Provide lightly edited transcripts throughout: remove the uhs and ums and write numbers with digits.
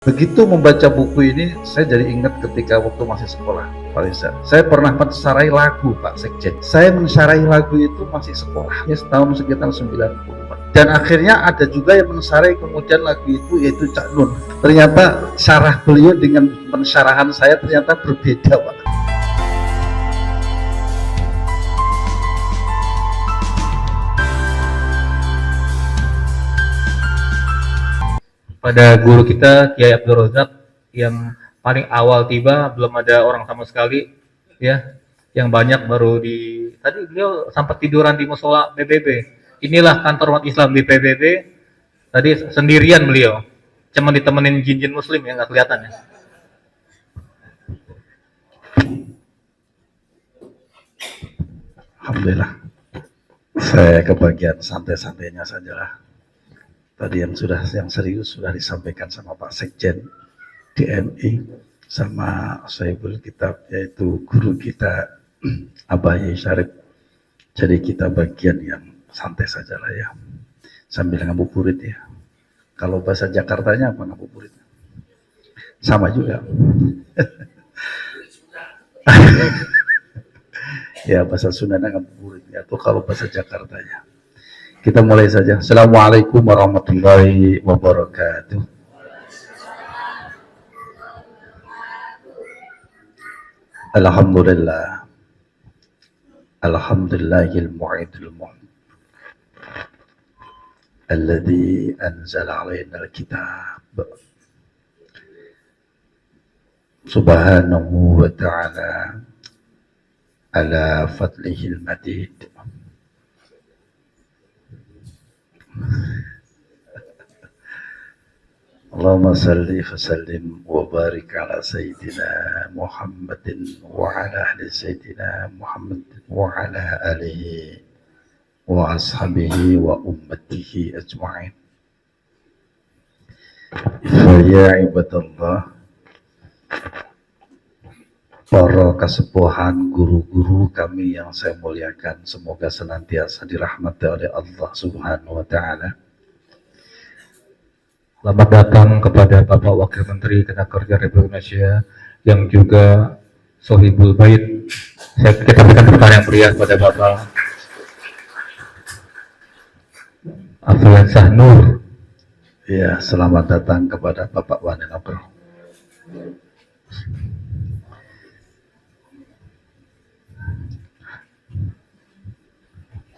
Begitu membaca buku ini, saya jadi ingat ketika waktu masih sekolah, Pak Reza. Saya pernah mensarai lagu, Pak Sekjen. Saya mensarai lagu itu masih sekolah, ya tahun sekitar 90-an. Dan akhirnya ada juga yang mensarai kemudian lagu itu, yaitu Cak Nun. Ternyata syarah beliau dengan pensyarahan saya ternyata berbeda, Pak. Pada guru kita Kiai Abdul Razak yang paling awal tiba belum ada orang sama sekali, ya, yang banyak baru di tadi beliau sempat tiduran di musola PBB. Inilah kantor umat Islam di PBB. Tadi sendirian beliau, cuma ditemenin jin-jin Muslim yang nggak kelihatan ya. Alhamdulillah, saya kebagian santai-santainya saja lah. Tadi yang serius sudah disampaikan sama Pak Sekjen DMI sama Saiful Kitab, yaitu guru kita Abah Yai Syarif. Jadi kita bagian yang santai saja lah ya, sambil ngabuburit ya. Kalau bahasa Jakartanya apa ngabuburit? Sama juga. Ya bahasa Sundanya ngabuburit ya, tuh kalau bahasa Jakartanya. Kita mulai saja. Assalamualaikum warahmatullahi wabarakatuh. Alhamdulillah. Alhamdulillahil mu'idul mu'id. Alladhi anzala alaina al-kitab. Subhanahu wa ta'ala ala fadlihil madid. Allahumma salli wa sallim wa barik ala sayyidina Muhammadin wa ala ahli sayyidina Muhammad wa ala alihi wa ashabihi wa ummatihi ajma'in. Ya ibadallah, para kesepuhan, guru-guru kami yang saya muliakan, semoga senantiasa dirahmati oleh Allah Subhanahu wa ta'ala. Selamat datang kepada Bapak Wakil Menteri Tenaga Republik Indonesia yang juga Sohibul Bait. Kita berikan tepuk yang meriah kepada Bapak Afriansyah Nur. Ya, selamat datang kepada Bapak Wali Nabro.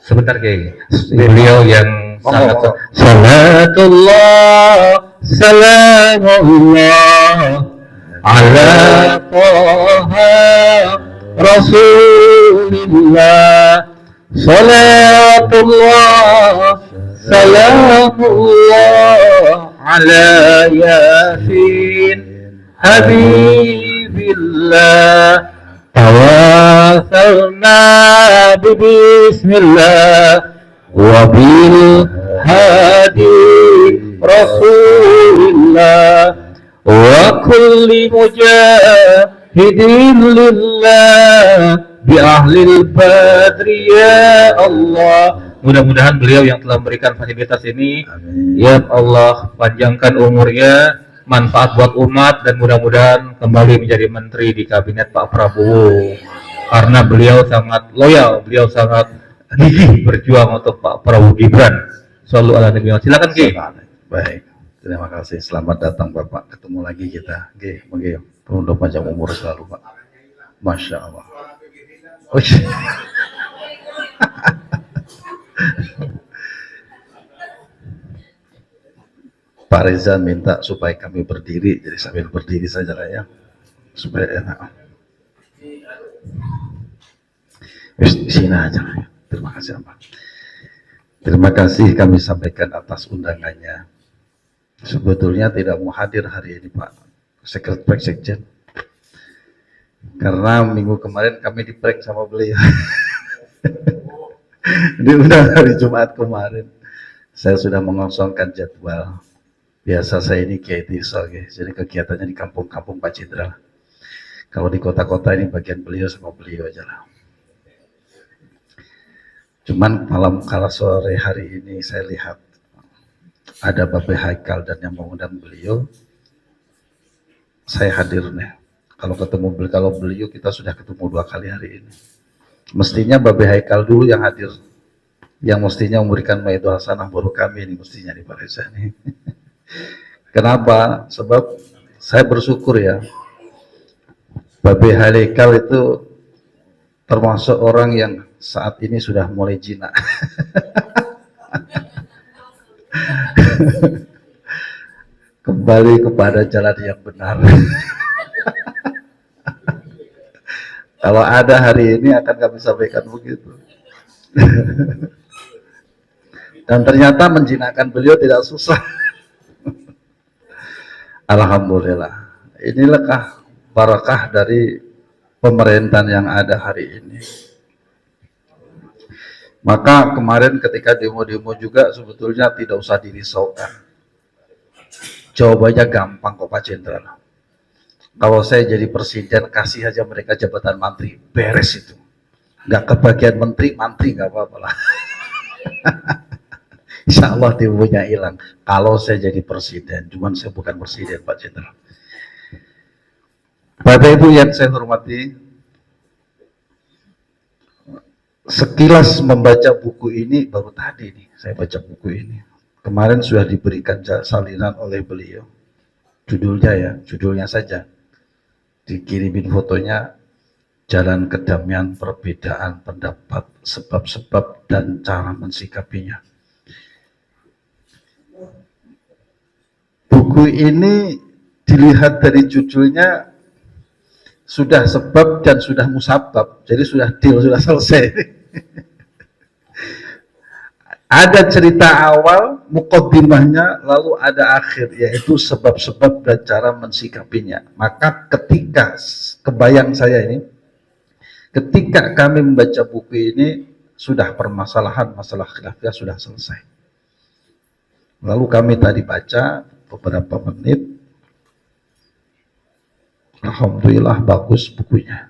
Sebentar Kiai, beliau yang sangat salatullah salamullah ala Taha Rasulillah, salatullah salamullah ala Yasin Habibillah, tawassalna bismillah wa bil hadi rasulillah wa kulli mujahidin lillah bi ahlil badri ya Allah. Mudah-mudahan beliau yang telah memberikan fasilitas ini, amin, ya Allah panjangkan umurnya, manfaat buat umat, dan mudah-mudahan kembali menjadi menteri di kabinet Pak Prabowo, karena beliau sangat loyal, beliau sangat gigih berjuang untuk Pak Prabowo Gibran. Shallallahu alaihi wasallam. Silakan Ki. Baik, terima kasih. Selamat datang Bapak. Ketemu lagi kita. Oke, untuk panjang umur selalu Pak. Masya Allah. Oh, Pak Reza minta supaya kami berdiri, jadi sambil berdiri saja lah ya, supaya enak. Di sini aja lah ya. Terima kasih Pak. Terima kasih kami sampaikan atas undangannya. Sebetulnya tidak mau hadir hari ini Pak Sekjen, karena minggu kemarin kami di-prank sama beliau. Diundang hari Jumat kemarin. Saya sudah mengosongkan jadwal. Biasa saya ini Kiai Tisol, jadi kegiatannya di kampung-kampung Pak Cindra. Kalau di kota-kota ini bagian beliau sama beliau aja lah. Cuman kalau sore hari ini saya lihat ada Bapak Haikal dan yang mengundang beliau, saya hadir nih. Kalau beliau kita sudah ketemu 2 kali hari ini. Mestinya Babe Haikal dulu yang hadir, yang mestinya memberikan maido hasanah baru kami ini mestinya di Pak Reza nih. Kenapa? Sebab saya bersyukur ya, Babe Haikal itu termasuk orang yang saat ini sudah mulai jinak. Kembali kepada jalan yang benar. Kalau ada hari ini akan kami sampaikan begitu. Dan ternyata menjinakkan beliau tidak susah. Alhamdulillah. Inilah barakah dari pemerintahan yang ada hari ini. Maka kemarin ketika demo-demo juga sebetulnya tidak usah dirisaukan. Jawabannya gampang kok Pak Jenderal. Kalau saya jadi presiden, kasih aja mereka jabatan menteri, beres itu. Nggak kebagian menteri nggak apa-apa lah. Insya Allah demonya hilang. Kalau saya jadi presiden, cuman saya bukan presiden Pak Jenderal. Bapak Ibu yang saya hormati, sekilas membaca buku ini baru tadi nih, saya baca buku ini. Kemarin sudah diberikan salinan oleh beliau. Judulnya saja. Dikirimin fotonya, Jalan Kedamaian Perbedaan Pendapat, Sebab-sebab dan Cara Mensikapinya. Buku ini dilihat dari judulnya sudah sebab dan sudah musabab, jadi sudah deal, sudah selesai. Ada cerita awal, mukaddimahnya, lalu ada akhir, yaitu sebab-sebab dan cara mensikapinya. Maka ketika kebayang saya ini, ketika kami membaca buku ini, sudah permasalahan masalah khilafiyah sudah selesai. Lalu kami tadi baca beberapa menit, alhamdulillah bagus bukunya.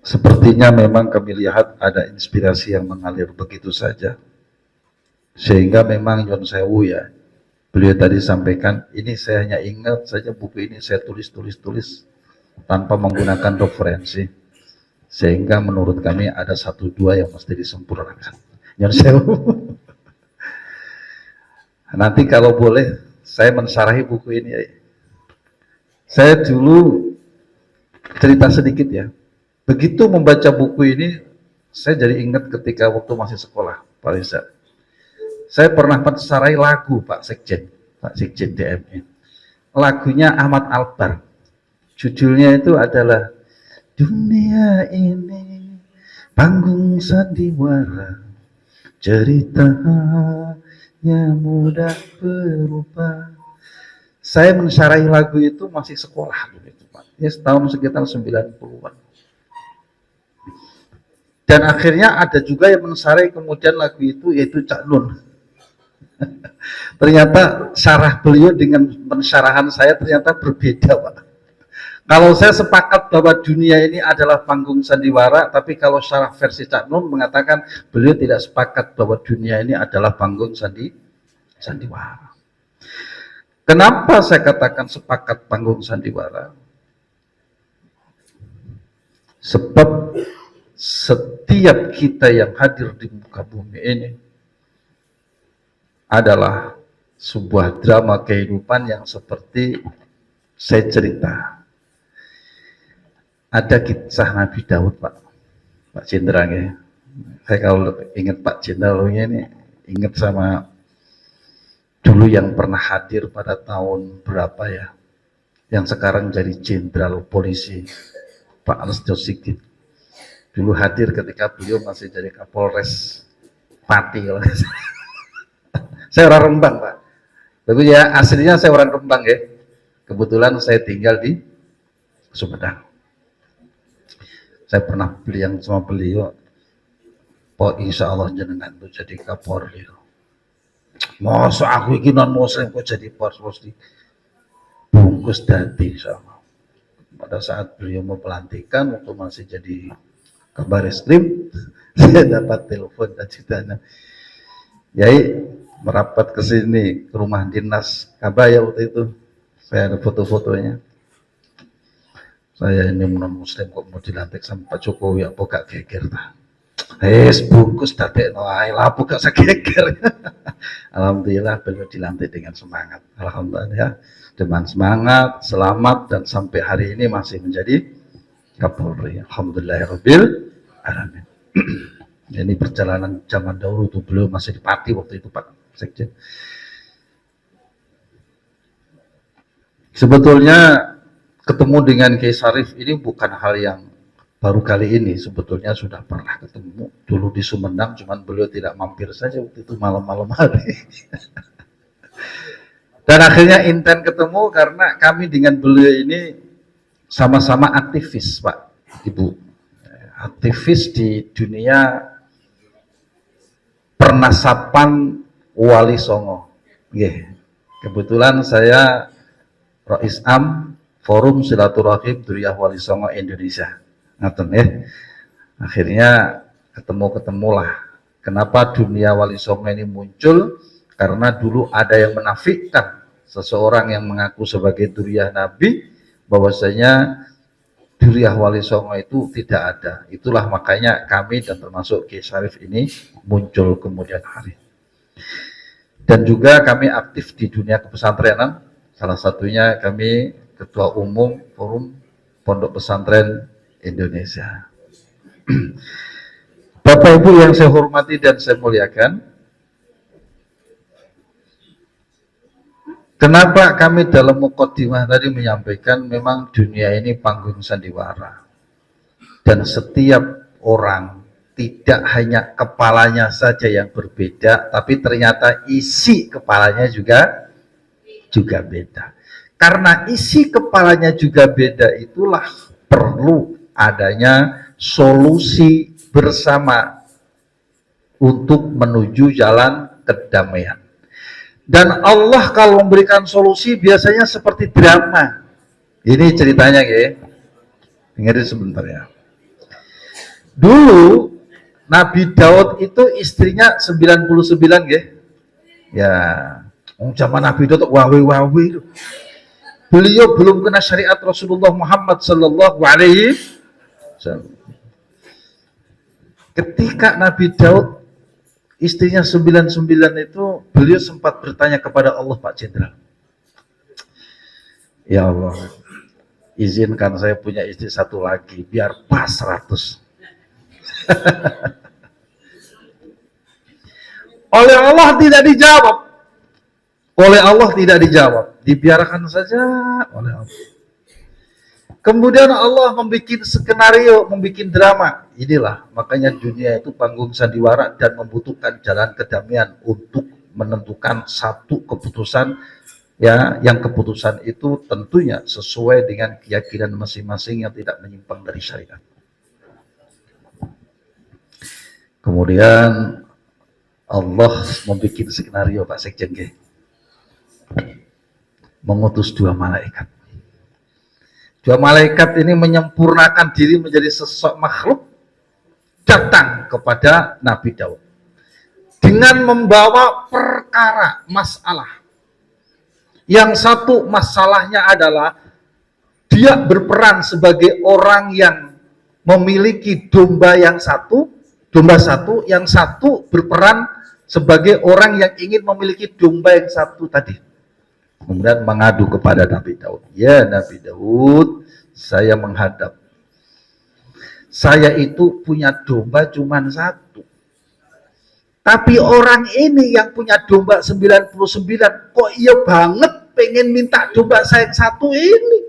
Sepertinya memang kami lihat ada inspirasi yang mengalir begitu saja. Sehingga memang Yon Sewu ya, beliau tadi sampaikan, ini saya hanya ingat saja buku ini saya tulis tanpa menggunakan referensi. Sehingga menurut kami ada 1-2 yang mesti disempurnakan. Yon Sewu. Nanti kalau boleh saya mensyarahi buku ini ya. Saya dulu cerita sedikit ya. Begitu membaca buku ini, saya jadi ingat ketika waktu masih sekolah, Pak Reza. Saya pernah mensarai lagu Pak Sekjen DMI. Lagunya Ahmad Albar. Judulnya itu adalah Dunia Ini Panggung Sandiwara, ceritanya mudah berubah. Saya mensarai lagu itu masih sekolah begitu Pak. Ya setahun sekitar 90-an. Dan akhirnya ada juga yang mensarai kemudian lagu itu, yaitu Cak Nun. Ternyata syarah beliau dengan pensyarahan saya ternyata berbeda Pak. Kalau saya sepakat bahwa dunia ini adalah panggung sandiwara, tapi kalau syarah versi Cak Nun mengatakan beliau tidak sepakat bahwa dunia ini adalah panggung sandiwara. Kenapa saya katakan sepakat panggung sandiwara? Sebab setiap kita yang hadir di muka bumi ini adalah sebuah drama kehidupan yang seperti saya cerita. Ada kisah Nabi Daud Pak Jenderal ya. Saya kalau ingat Pak Jenderal ini ingat sama dulu yang pernah hadir pada tahun berapa ya, yang sekarang jadi jenderal polisi Pak Listio Sigit. Dulu hadir ketika beliau masih jadi Kapolres Pati. Saya orang Rembang Pak. Tapi ya aslinya saya orang Rembang ya. Kebetulan saya tinggal di Sumedang. Saya pernah bilang sama beliau, "Pak, insya Allah jenengan tuh jadi Kapolri. Masa aku ini non muslim kok jadi Polri? Bungkus dadi insya Allah." Pada saat beliau mau pelantikan waktu masih jadi Kabar Eskrim, saya dapat telepon dan ceritanya, "Yai merapat ke sini ke rumah dinas Kabaya waktu itu." Saya ada foto-fotonya. Saya ini non-muslim kok mau dilantik sama Pak Jokowi, apa gak geger ta? Bungkus dadekno ae lah, apa gak sageger. Alhamdulillah beliau dilantik dengan semangat. Alhamdulillah ya, dengan semangat, selamat, dan sampai hari ini masih menjadi Kapolri. Alhamdulillahirabbil alamin. Ini perjalanan zaman dahulu tuh, beliau masih di Pati waktu itu Pak Sekjen. Sebetulnya ketemu dengan Kiai Sarif ini bukan hal yang baru kali ini, sebetulnya sudah pernah ketemu dulu di Sumedang, cuman beliau tidak mampir saja waktu itu malam-malam hari. Dan akhirnya intent ketemu karena kami dengan beliau ini sama-sama aktivis, Pak, Ibu. Aktivis di dunia pernasapan Wali Songo. Kebetulan saya Rais Am Forum Silaturahim Duriyah Wali Songo Indonesia. Ngaten ya. Akhirnya ketemu-ketemulah. Kenapa dunia Wali Songo ini muncul? Karena dulu ada yang menafikan seseorang yang mengaku sebagai Duriyah Nabi, bahwasanya Duriyah Wali Songo itu tidak ada. Itulah makanya kami dan termasuk Kiai Sarif ini muncul kemudian hari. Dan juga kami aktif di dunia kepesantrenan. Salah satunya kami Ketua Umum Forum Pondok Pesantren Indonesia. Bapak Ibu yang saya hormati dan saya muliakan, kenapa kami dalam mukadimah tadi menyampaikan memang dunia ini panggung sandiwara, dan setiap orang tidak hanya kepalanya saja yang berbeda, tapi ternyata isi kepalanya juga beda. Karena isi kepalanya juga beda, itulah perlu adanya solusi bersama untuk menuju jalan kedamaian. Dan Allah kalau memberikan solusi biasanya seperti drama. Ini ceritanya ya. Dengerin sebentar ya. Dulu Nabi Daud itu istrinya 99 ya. Ya, zaman Nabi Daud wawi-wawi itu. Beliau belum kena syariat Rasulullah Muhammad sallallahu alaihi wasallam. Ketika Nabi Daud istrinya 99 itu, beliau sempat bertanya kepada Allah, Pak Jenderal, ya Allah, izinkan saya punya istri satu lagi biar pas 100. Oleh Allah tidak dijawab. Oleh Allah tidak dijawab, dibiarkan saja oleh Allah. Kemudian Allah membuat skenario, membuat drama. Inilah makanya dunia itu panggung sandiwara dan membutuhkan jalan kedamaian untuk menentukan satu keputusan, ya, yang keputusan itu tentunya sesuai dengan keyakinan masing-masing yang tidak menyimpang dari syariat. Kemudian Allah membuat skenario, Pak Sekjen, mengutus 2 malaikat. 2 malaikat ini menyempurnakan diri menjadi sosok makhluk, datang kepada Nabi Daud dengan membawa perkara, masalah. Yang satu masalahnya adalah dia berperan sebagai orang yang memiliki domba satu, yang satu berperan sebagai orang yang ingin memiliki domba yang satu tadi. Kemudian mengadu kepada Nabi Daud. Ya Nabi Daud, saya menghadap. Saya itu punya domba cuma 1. Tapi orang ini yang punya domba 99, kok iya banget pengen minta domba saya yang 1 ini.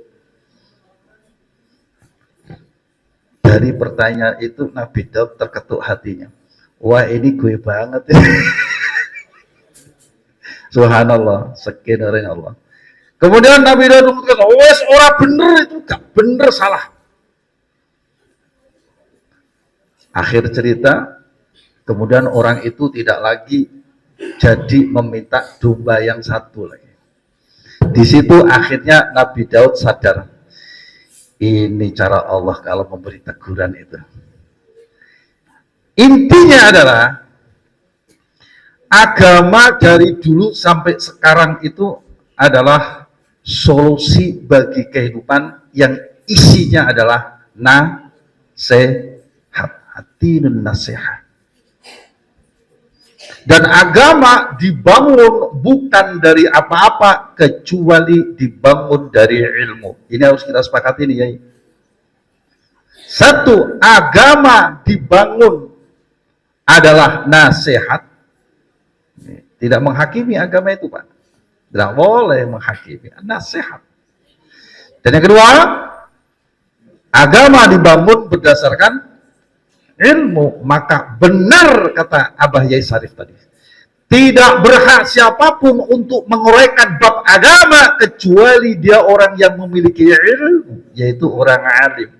Dari pertanyaan itu Nabi Daud terketuk hatinya. Wah, ini gue banget. Subhanallah, sekian dari Allah. Kemudian Nabi Daud mengatakan, wes orang bener itu, gak bener, salah. Akhir cerita, kemudian orang itu tidak lagi jadi meminta domba yang 1 lagi. Di situ akhirnya Nabi Daud sadar, ini cara Allah kalau memberi teguran itu. Intinya adalah agama dari dulu sampai sekarang itu adalah solusi bagi kehidupan yang isinya adalah nasihat, atinun nasihat. Dan agama dibangun bukan dari apa-apa kecuali dibangun dari ilmu. Ini harus kita sepakati nih, ya. Satu, agama dibangun adalah nasihat. Tidak menghakimi agama itu, Pak. Tidak boleh menghakimi, nasihat. Dan yang kedua, agama dibangun berdasarkan ilmu. Maka benar kata Abah Yai Sarif tadi, tidak berhak siapapun untuk menguraikan bab agama kecuali dia orang yang memiliki ilmu, yaitu orang alim.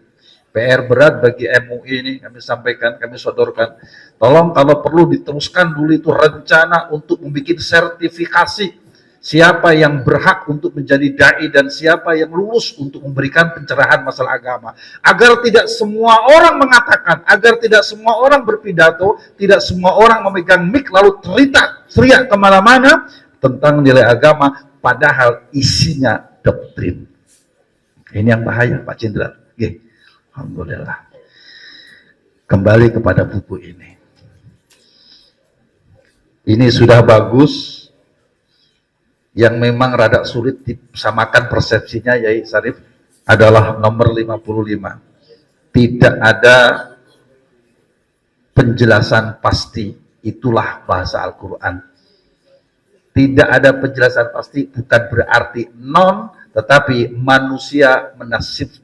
PR berat bagi MUI ini kami sampaikan, kami sodorkan. Tolong kalau perlu diteruskan dulu itu rencana untuk membuat sertifikasi siapa yang berhak untuk menjadi dai dan siapa yang lulus untuk memberikan pencerahan masalah agama. Agar tidak semua orang mengatakan, agar tidak semua orang berpidato, tidak semua orang memegang mic lalu teriak kemana-mana tentang nilai agama, padahal isinya doktrin. Ini yang bahaya, Pak Cindra. Alhamdulillah. Kembali kepada buku ini. Ini sudah bagus. Yang memang rada sulit disamakan persepsinya, Yai Sarif, adalah nomor 55. Tidak ada penjelasan pasti, itulah bahasa Al-Quran. Tidak ada penjelasan pasti bukan berarti non, tetapi manusia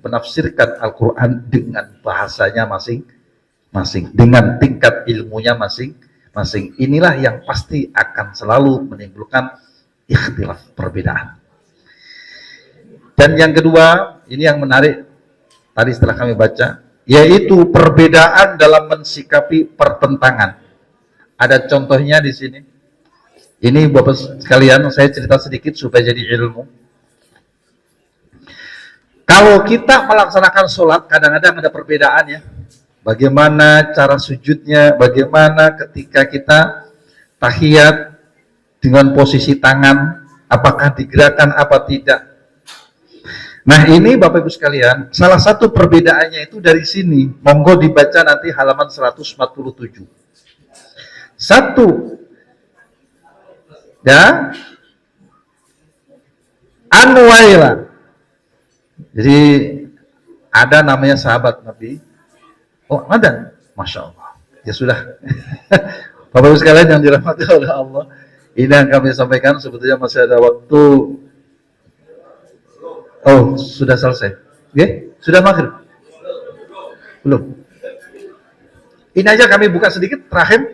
menafsirkan Al-Quran dengan bahasanya masing-masing, dengan tingkat ilmunya masing-masing. Inilah yang pasti akan selalu menimbulkan ikhtilaf, perbedaan. Dan yang kedua, ini yang menarik tadi setelah kami baca, yaitu perbedaan dalam mensikapi pertentangan. Ada contohnya di sini. Ini Bapak sekalian, saya cerita sedikit supaya jadi ilmu. Kalau kita melaksanakan sholat, kadang-kadang ada perbedaan, ya. Bagaimana cara sujudnya, bagaimana ketika kita tahiyat, dengan posisi tangan, apakah digerakkan apa tidak. Nah ini Bapak Ibu sekalian, salah satu perbedaannya itu dari sini. Monggo dibaca nanti halaman 147. Satu, ya, Anwaila. Jadi ada namanya sahabat Nabi. Oh ada, Masya Allah. Ya sudah. Bapak Ibu sekalian yang dirahmati oleh Allah, ini yang kami sampaikan. Sebetulnya masih ada waktu. Oh, sudah selesai. Oke? Sudah maghrib? Belum. Ini aja kami buka sedikit terakhir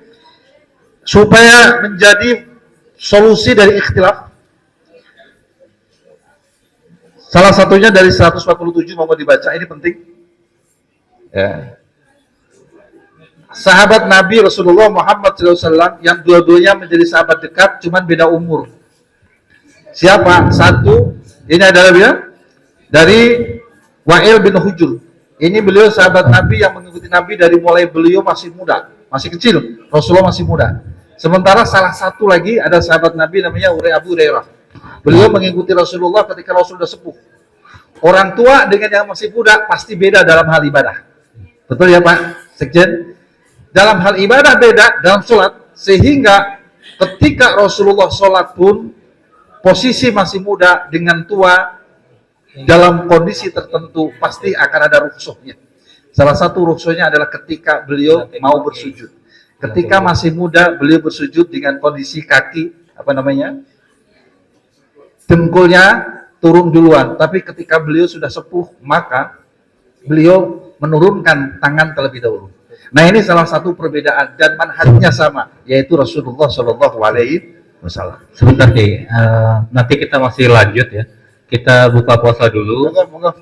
supaya menjadi solusi dari ikhtilaf. Salah satunya dari 147 mau dibaca, ini penting. Ya. Sahabat Nabi Rasulullah Muhammad SAW yang dua-duanya menjadi sahabat dekat, cuman beda umur. Siapa? Satu, ini adalah dia dari Wa'il bin Hujur. Ini beliau sahabat Nabi yang mengikuti Nabi dari mulai beliau masih muda, masih kecil. Rasulullah masih muda. Sementara salah satu lagi ada sahabat Nabi namanya Abu Hurairah. Beliau mengikuti Rasulullah ketika Rasul sudah sepuh. Orang tua dengan yang masih muda pasti beda dalam hal ibadah. Betul ya Pak Sekjen? Dalam hal ibadah beda, dalam sholat, sehingga ketika Rasulullah sholat pun posisi masih muda dengan tua dalam kondisi tertentu pasti akan ada rukhsahnya. Salah satu rukhsahnya adalah ketika beliau mau bersujud. Ketika masih muda beliau bersujud dengan kondisi kaki dengkulnya turun duluan, tapi ketika beliau sudah sepuh maka beliau menurunkan tangan terlebih dahulu. Nah ini salah satu perbedaan dan manhajnya sama, yaitu Rasulullah Shallallahu Alaihi Wasallam. Sebentar, nanti kita masih lanjut ya. Kita buka puasa dulu.